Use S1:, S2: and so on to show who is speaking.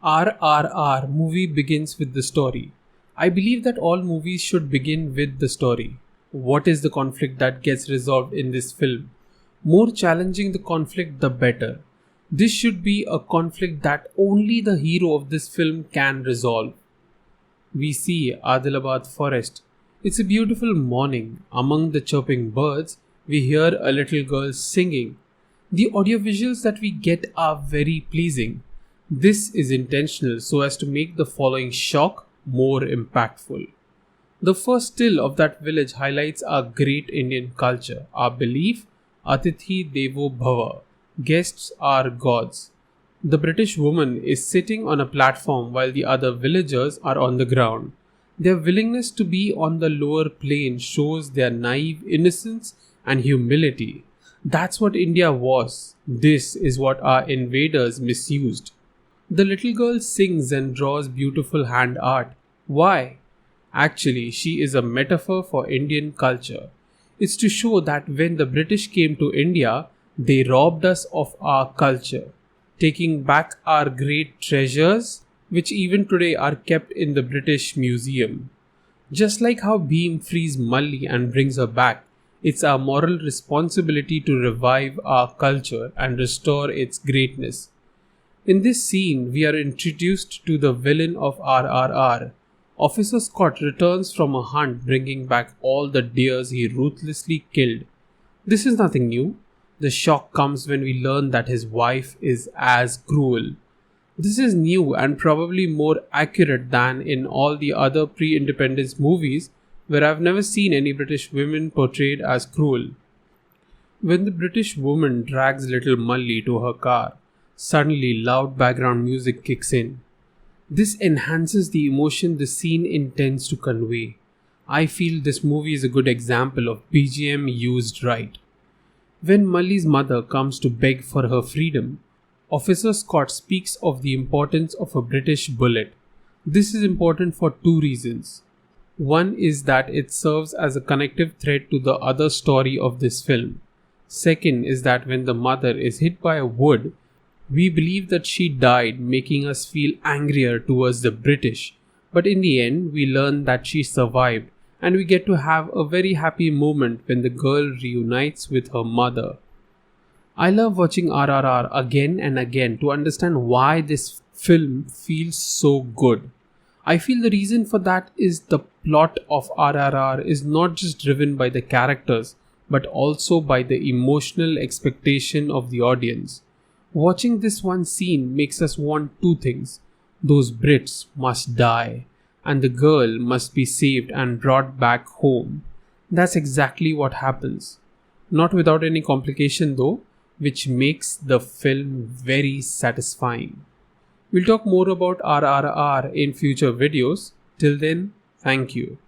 S1: RRR movie begins with the story. I believe that all movies should begin with the story. What is the conflict that gets resolved in this film? More challenging the conflict, the better. This should be a conflict that only the hero of this film can resolve. We see Adilabad forest. It's a beautiful morning. Among the chirping birds, we hear a little girl singing. The audiovisuals that we get are very pleasing. This is intentional so as to make the following shock more impactful. The first still of that village highlights our great Indian culture, our belief, Atithi Devo Bhava, guests are gods. The British woman is sitting on a platform while the other villagers are on the ground. Their willingness to be on the lower plane shows their naive innocence and humility. That's what India was. This is what our invaders misused. The little girl sings and draws beautiful hand art. Why? Actually, she is a metaphor for Indian culture. It's to show that when the British came to India, they robbed us of our culture, taking back our great treasures, which even today are kept in the British Museum. Just like how Bhim frees Malli and brings her back, it's our moral responsibility to revive our culture and restore its greatness. In this scene, we are introduced to the villain of RRR. Officer Scott returns from a hunt bringing back all the deers he ruthlessly killed. This is nothing new. The shock comes when we learn that his wife is as cruel. This is new and probably more accurate than in all the other pre-independence movies where I've never seen any British women portrayed as cruel. When the British woman drags little Malli to her car, suddenly loud background music kicks in. This enhances the emotion the scene intends to convey. I feel this movie is a good example of BGM used right. When Malli's mother comes to beg for her freedom, Officer Scott speaks of the importance of a British bullet. This is important for two reasons. One is that it serves as a connective thread to the other story of this film. Second is that when the mother is hit by a wood, we believe that she died, making us feel angrier towards the British. But in the end, we learn that she survived, and we get to have a very happy moment when the girl reunites with her mother. I love watching RRR again and again to understand why this film feels so good. I feel the reason for that is the plot of RRR is not just driven by the characters, but also by the emotional expectation of the audience. Watching this one scene makes us want two things. Those Brits must die, and the girl must be saved and brought back home. That's exactly what happens. Not without any complication though, which makes the film very satisfying. We'll talk more about RRR in future videos. Till then, thank you.